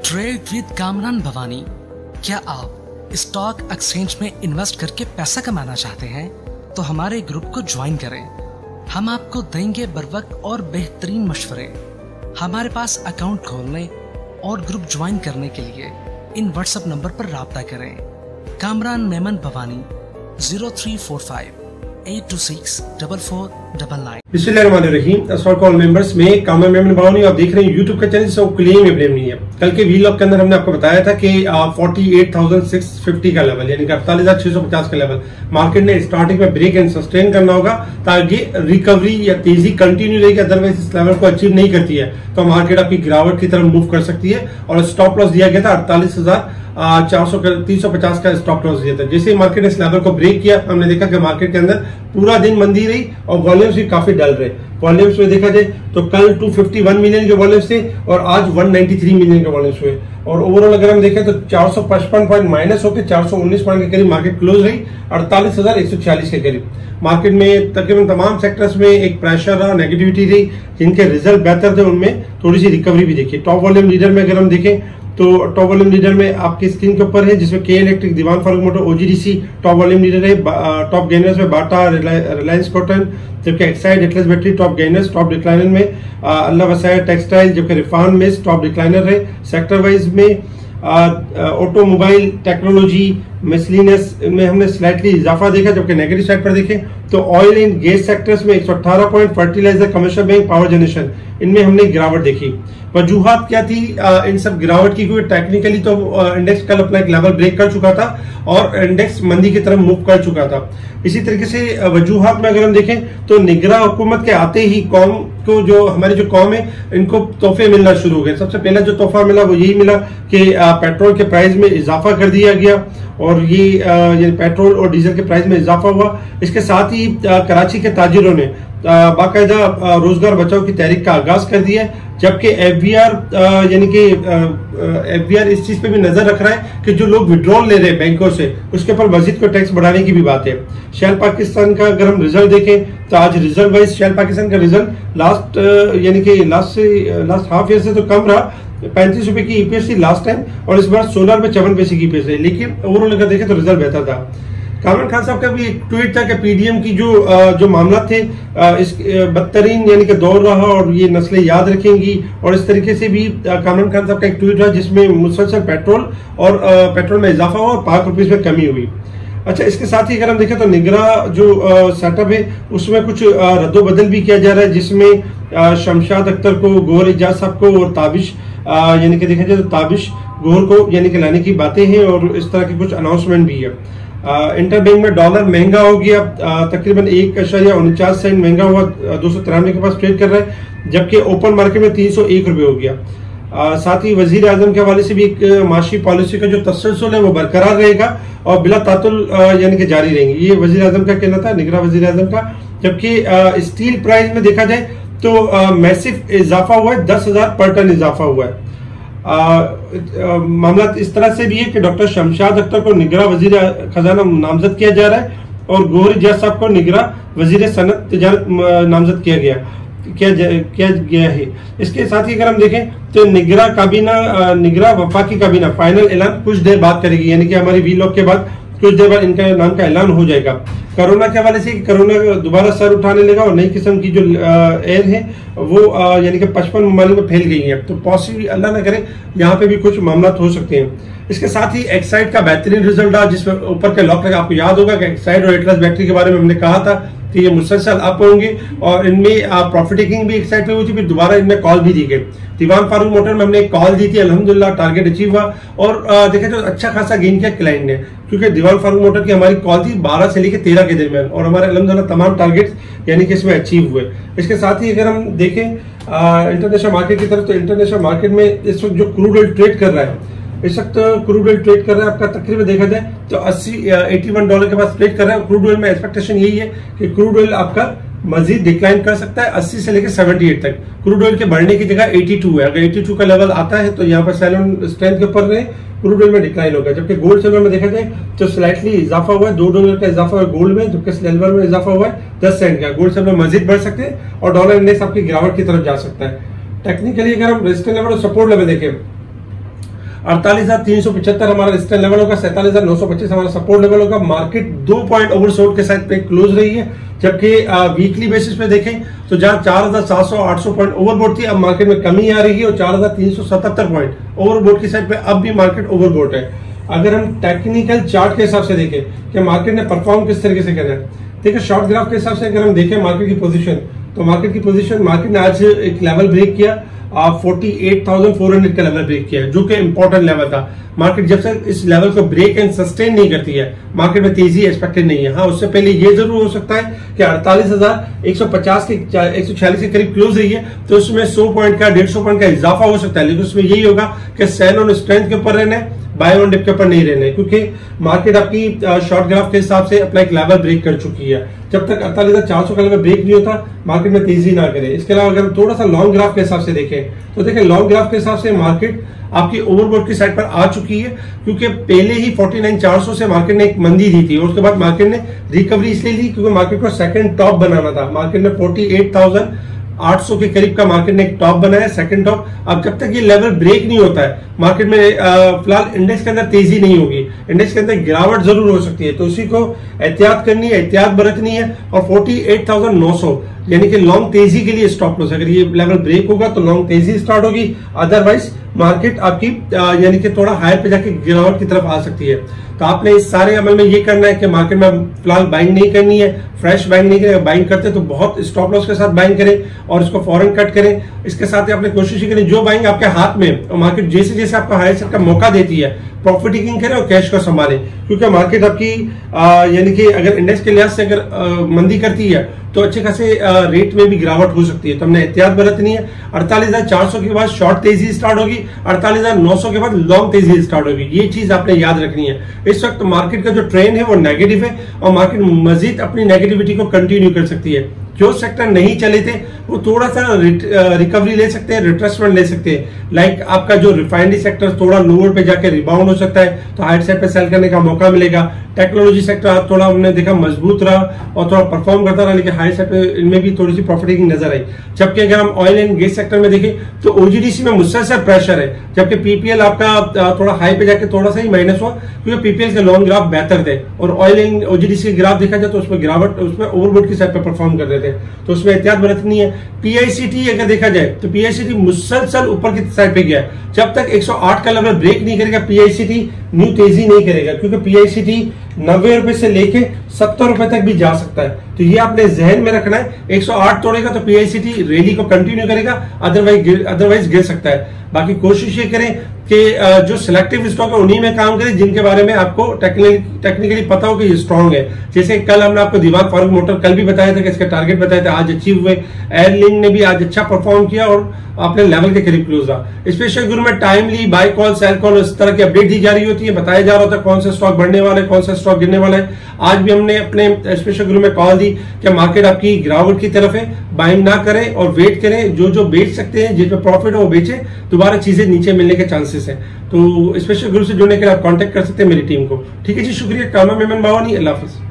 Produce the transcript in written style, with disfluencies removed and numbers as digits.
Trade with Kamran Bhavani. क्या आप stock exchange में इन्वेस्ट करके पैसा कमाना चाहते हैं तो हमारे ग्रुप को ज्वाइन करें। हम आपको देंगे बरवक्त और बेहतरीन मशवरे। हमारे पास अकाउंट खोलने और ग्रुप ज्वाइन करने के लिए इन व्हाट्सएप नंबर पर राब्ता करें। कामरान मेमन भवानी 0345 8264499। बिस्मिल्लाहिर्रहमानिर्रहीम। अस्सलाम वालेकुम मेंबर्स, में कामरान मेमन भवानी आप देख रहे हैं यूट्यूब का चैनल जिसका क्लेम है ब्लेम नहीं है। कल के वीलॉग के अंदर हमने आपको बताया था कि 48,650 का लेवल यानी कि 48,650 का लेवल मार्केट ने स्टार्टिंग में ब्रेक एंड सस्टेन करना होगा ताकि रिकवरी या तेजी कंटिन्यू रहेगी। अदरवाइज इस लेवल को अचीव नहीं करती है तो मार्केट आपकी गिरावट की तरफ मूव कर सकती है। और स्टॉप लॉस दिया गया था 48,350 का स्टॉप लॉस दिया था। जैसे ही मार्केट ने इस लेवल को ब्रेक किया हमने देखा कि मार्केट के अंदर पूरा दिन मंदी रही और वॉल्यूम्स भी काफी डल रहे। वॉल्यूम्स में देखा जाए तो कल 251 मिलियन के वॉल्यूम्स थे और आज 193 मिलियन के वॉल्यूम्स हुए। और ओवरऑल अगर हम देखें तो 455 पॉइंट माइनस होकर 419 पॉइंट के करीब मार्केट क्लोज रही 48,146 के करीब। मार्केट में तकरीबन तमाम सेक्टर्स में एक प्रेशर रहा, नेगेटिविटी रही। जिनके रिजल्ट बेहतर थे उनमें थोड़ी सी रिकवरी भी देखी। टॉप वॉल्यूम लीडर में अगर हम देखें तो टॉप वॉल्यूम लीडर में आपकी स्क्रीन के ऊपर है जिसमें के इलेक्ट्रिक, दीवान फारूक motor, OGDC top volume leader है। टॉप गेनर्स में बाटा, रिलायंस कॉटन, जबकि Exide Atlas battery top gainers. Top decliner में अल्लाह वसाया टेक्सटाइल, जबकि रिफान मिल्स टॉप डिक्लाइनर है। सेक्टर वाइज में ऑटोमोबाइल, टेक्नोलॉजी, मिसलिनियस में हमने स्लाइटली इजाफा देखा। जबकि नेगेटिव साइड पर देखें तो ऑयल एंड गैस सेक्टर्स में 118 point, fertilizer, commercial bank, power generation इनमें हमने गिरावट देखी। वजूहात क्या थी इन सब गिरावट की? क्योंकि टेक्निकली तो इंडेक्स कल अपना एक लेवल ब्रेक कर चुका था और इंडेक्स मंदी की तरफ मूव कर चुका था। इसी तरीके से वजूहात में अगर हम देखें तो निगरां हुकूमत के आते ही कौम को, जो हमारी जो कौम है, इनको तोहफे मिलना शुरू हो गए। सबसे पहला जो तोहफा मिला वो यही मिला कि पेट्रोल के प्राइस में इजाफा कर दिया गया और ये पेट्रोल और डीजल के प्राइस में इजाफा हुआ। इसके साथ ही कराची के ताजिरों ने बाकायदा रोजगार बचाओ की तहरीक का आगाज कर दिया है। जबकि एफबीआर यानी कि एफबीआर इस चीज पे भी नजर रख रहा है कि जो लोग विड्रॉल ले रहे हैं बैंकों से उसके ऊपर मजीद को टैक्स बढ़ाने की भी बात है। शेल पाकिस्तान का अगर हम रिजल्ट देखें तो आज रिजल्ट वाइज शेल पाकिस्तान का रिजल्ट लास्ट हाफ ईयर से तो कम रहा। 35 रुपए की ईपीएस थी लास्ट टाइम और इस बार 16 रुपए 54 पैसे की ईपीएस है। लेकिन ओवरऑल अगर देखें तो रिजल्ट बेहतर था। कामरान खान साहब का भी एक ट्वीट था कि पीडीएम की जो मामला थे इस बदतरीन यानी कि दौर रहा और ये नस्लें याद रखेंगी। और इस तरीके से भी कामरान खान साहब का एक ट्वीट रहा जिसमें मुसलसल पेट्रोल में इजाफा हुआ और ₹5 में कमी हुई। अच्छा, इसके साथ ही अगर हम देखें तो निगरां जो सेटअप है उसमें कुछ रद्दोबदल भी किया जा रहा है जिसमें शमशाद अख्तर को, गौहर एजाज साहब को और ताबिश यानी कि देखा जाए तो ताबिश गौहर को यानी कि लाने की बातें हैं और इस तरह की कुछ अनाउंसमेंट भी है। इंटरबैंक में डॉलर महंगा हो गया, तकरीबन 1.49 सेंट महंगा हुआ, 293 के पास ट्रेड कर रहा है। जबकि ओपन मार्केट में 301 रुपए हो गया। साथ ही वजीर आजम के हवाले से भी एक माशी पॉलिसी का जो तसलसल है वो बरकरार रहेगा और बिला तातुल यानी कि जारी रहेंगे। ये वजीर आजम का कहना था, निगरां वजीर आजम का। जबकि स्टील प्राइस में देखा जाए तो मैसिव इजाफा हुआ है, 10,000 पर टन इजाफा हुआ है। मामला इस तरह से भी है कि डॉक्टर शमशाद अख्तर को निगरां वजीर खजाना नामजद किया जा रहा है और गौहर एजाज साहब को निगरां वजीर सनत तिजारत नामजद किया गया है। इसके साथ ही अगर हम देखें तो निगरां वफाकी काबीना फाइनल ऐलान कुछ देर बाद करेगी यानी कि हमारी वीलॉग के बाद कुछ देर बाद इनका नाम का ऐलान हो जाएगा। कोरोना के हवाले से कोरोना दोबारा सर उठाने लगा और नई किस्म की जो एयर है वो यानी कि 55 ममालिक में फैल गई है। तो पॉसिबल अल्लाह ना करे यहाँ पे भी कुछ मामला हो सकते हैं। इसके साथ ही एक्साइड का बेहतरीन रिजल्ट रहा जिसमें ऊपर के लॉक लगा। आपको याद होगा कि एक्साइड और एटलस बैटरी के बारे में हमने कहा था कि ये मुसलसल अप होंगे और इनमें प्रॉफिट टेकिंग भी एक्साइड पे हुई थी। फिर दोबारा इनमें कॉल भी दी गई। दीवान फारूक मोटर में हमने एक कॉल दी थी, अल्हम्दुलिल्लाह टारगेट अचीव हुआ और देखें तो अच्छा खासा गेन किया क्लाइंट ने, क्योंकि दीवान फारूक मोटर की हमारी कॉल थी 12 से लेकर 13 के दरमियान और हमारे अल्हम्दुलिल्लाह तमाम टारगेट्स यानी कि इसमें अचीव हुए। इसके साथ ही अगर हम देखें इंटरनेशनल मार्केट की तरफ तो इंटरनेशनल मार्केट में इस वक्त जो क्रूड ऑयल ट्रेड कर रहा है, इस वक्त क्रूड ऑयल ट्रेड कर रहा है आपका तकरीबन देखा जाए तो $81 के पास ट्रेड कर रहा है। क्रूड ऑयल में एक्सपेक्टेशन यही है कि क्रूड ऑयल आपका मजीद डिक्लाइन कर सकता है 80 से लेकर 78 तक। क्रूड ऑयल के बढ़ने की जगह 82 है। अगर 82 का लेवल आता है तो यहाँ पर सेलिंग स्ट्रेंथ के ऊपर क्रूड ऑयल में डिक्लाइन होगा। जबकि गोल्ड सिल्वर में देखा जाए तो स्लाइटली इजाफा हुआ है, $2 का इजाफा हुआ गोल्ड में, जबकि सिल्वर में इजाफा हुआ है 10 सेंट का। गोल्ड सिल्वर मजीद बढ़ सकते हैं और डॉलर इंडेक्स आपकी गिरावट की तरफ जा सकता है। टेक्निकली अगर हम रेजिस्टेंस लेवल और सपोर्ट लेवल देखें 48,375 हमारा रेजिस्टेंस लेवल होगा, 47,925 हमारा सपोर्ट लेवल होगा। मार्केट 2 पॉइंट ओवरसोल्ड के साथ पे क्लोज रही है, जबकि वीकली बेसिस पे देखें तो जहां 4,700-800 पॉइंट ओवरबोट थी, अब मार्केट में कमी आ रही है और 4,377 पॉइंट ओवरबोट की साइड पे अब भी मार्केट ओवरबोट है। अगर हम टेक्निकल चार्ट के हिसाब से देखें कि मार्केट ने परफॉर्म किस तरीके से करा है, देखिए शॉर्ट ग्राफ के हिसाब से अगर हम देखें मार्केट की पोजीशन, तो मार्केट ने आज एक लेवल ब्रेक किया, 48,400 का लेवल ब्रेक किया, जो कि इंपॉर्टेंट लेवल था। मार्केट जब तक इस लेवल को ब्रेक एंड सस्टेन नहीं करती है, मार्केट में तेजी एक्सपेक्टेड नहीं है। हाँ, उससे पहले ये जरूर हो सकता है कि 48,150 के 146 के करीब क्लोज रही है, तो उसमें 100 पॉइंट का 150 पॉइंट का इजाफा हो सकता है, लेकिन उसमें यही होगा कि सेल ऑन स्ट्रेंथ के ऊपर रहना है, बाय ऑन डिप के ऊपर नहीं रहना है, क्योंकि मार्केट आपकी शॉर्ट ग्राफ के हिसाब से अपना एक लेवल ब्रेक कर चुकी है। जब तक 48,400 का लेवल ब्रेक नहीं होता, मार्केट में तेजी ना करे। इसके अलावा अगर हम थोड़ा सा लॉन्ग ग्राफ के हिसाब से देखें, तो देखें लॉन्ग ग्राफ के हिसाब से मार्केट आपकी ओवरबोट की साइड पर आ चुकी है, क्योंकि पहले ही 49,400 से मार्केट ने एक मंदी दी थी और उसके बाद मार्केट ने रिकवरी इसलिए ली क्योंकि मार्केट को सेकंड टॉप बनाना था। मार्केट ने 48,800 के करीब का मार्केट ने एक टॉप बनाया, सेकंड टॉप। अब जब तक ये लेवल ब्रेक नहीं होता है, मार्केट में फिलहाल इंडेक्स के अंदर तेजी नहीं होगी, इंडेक्स के अंदर गिरावट जरूर हो सकती है, तो उसी को एहतियात करनी है, एहतियात बरतनी है। और 48,900 यानी कि लॉन्ग तेजी के लिए स्टॉप लॉस, अगर ये लेवल ब्रेक होगा तो लॉन्ग तेजी स्टार्ट होगी, अदरवाइज मार्केट आपकी यानी कि थोड़ा हायर पे जाके गिरावट की तरफ आ सकती है। तो आपने इस सारे अमल में ये करना है कि मार्केट में फिलहाल बाइंग नहीं करनी है, फ्रेश बाइंग नहीं करें। बाइंग करते तो बहुत स्टॉप लॉस के साथ बाइंग करें और इसको फौरन कट करें। इसके साथ ही आपने कोशिश करें जो बाइंग आपके हाथ में, और मार्केट जैसे जैसे आपको हायर सेट का मौका देती है, प्रॉफिट टेकिंग करें और कैश को संभालें, क्योंकि मार्केट आपकी यानी कि अगर इंडेक्स के लिहाज से अगर मंदी करती है तो अच्छे खासे रेट में भी गिरावट हो सकती है, तो हमने एहतियात बरतनी है। 48,400 के बाद शॉर्ट तेजी स्टार्ट होगी, 48,900 के बाद लॉन्ग तेजी स्टार्ट होगी, ये चीज आपने याद रखनी है। इस वक्त मार्केट का जो ट्रेंड है वो नेगेटिव है और मार्केट मजीद अपनी नेगेटिविटी को कंटिन्यू कर सकती है। जो सेक्टर नहीं चले थे वो थोड़ा सा रिकवरी ले सकते हैं, रिट्रेसमेंट ले सकते हैं। लाइक आपका जो रिफाइनरी सेक्टर थोड़ा लोअर पे जाके रिबाउंड हो सकता है, तो हाइट साइड पे सेल करने का मौका मिलेगा। टेक्नोलॉजी सेक्टर थोड़ा हमने देखा मजबूत रहा और थोड़ा परफॉर्म करता रहा, लेकिन हाई साइड पे इनमें भी थोड़ी सी प्रॉफिट टेकिंग नजर आई। जबकि अगर हम ऑयल एंड गैस सेक्टर में देखें तो ओजीडीसी में मुसलसल प्रेशर है, जबकि पीपीएल आपका थोड़ा हाई पे जाके थोड़ा सा ही माइनस हुआ, क्योंकि पीपीएल के लॉन्ग ग्राफ बेहतर थे और ऑयल एंड ओजीडीसी के ग्राफ देखा जाए तो उसमें गिरावट, उसमें ओवरबोट की साइड पे परफॉर्म कर रहे थे, तो उसमें एहतियात बरतनी है। पीआईसीटी अगर देखा जाए तो पीआईसीटी मुसलसल ऊपर की साइड पे गया है, जब तक 108 का लेवल ब्रेक नहीं करेगा पीआईसीटी न्यू तेजी नहीं करेगा, क्योंकि पीआईसीटी 90 रुपए से लेके 70 रुपए तक भी जा सकता है। तो ये आपने जहन में रखना है, 108 तोड़ेगा तो पीआईसीटी रैली को कंटिन्यू करेगा, अदरवाइज गिर सकता है। बाकी कोशिश ये करें कि जो सिलेक्टिव स्टॉक है उन्हीं में काम करें जिनके बारे में आपको टेक्निकली पता हो कि ये स्ट्रांग है। जैसे कल हमने आपको दीवान फारूक मोटर कल भी बताया था कि इसके टारगेट बताए थे, आज अचीव हुए। एयरलिंक ने भी आज अच्छा परफॉर्म किया और अपने लेवल के करीब क्लोज रहा। स्पेशल गुरु में timely buy call, sell call, इस तरह की अपडेट दी जा रही होती है, बताया जा रहा होता है कौन सा स्टॉक बढ़ने वाला है, कौन सा स्टॉक गिरने वाला है। आज भी हमने अपने स्पेशल गुरु में कॉल दी कि मार्केट आपकी गिरावट की तरफ है, बाइंग ना करें और वेट करें, जो बेच सकते हैं, जिसमें प्रॉफिट हो वो बेचें, दोबारा चीजें नीचे मिलने के चांसेस हैं। तो स्पेशल गुरु से जुड़ने के लिए आप कांटेक्ट कर सकते हैं मेरी टीम को। ठीक है जी, शुक्रिया। कामा मेमन बावानी, अल्लाह हाफिज।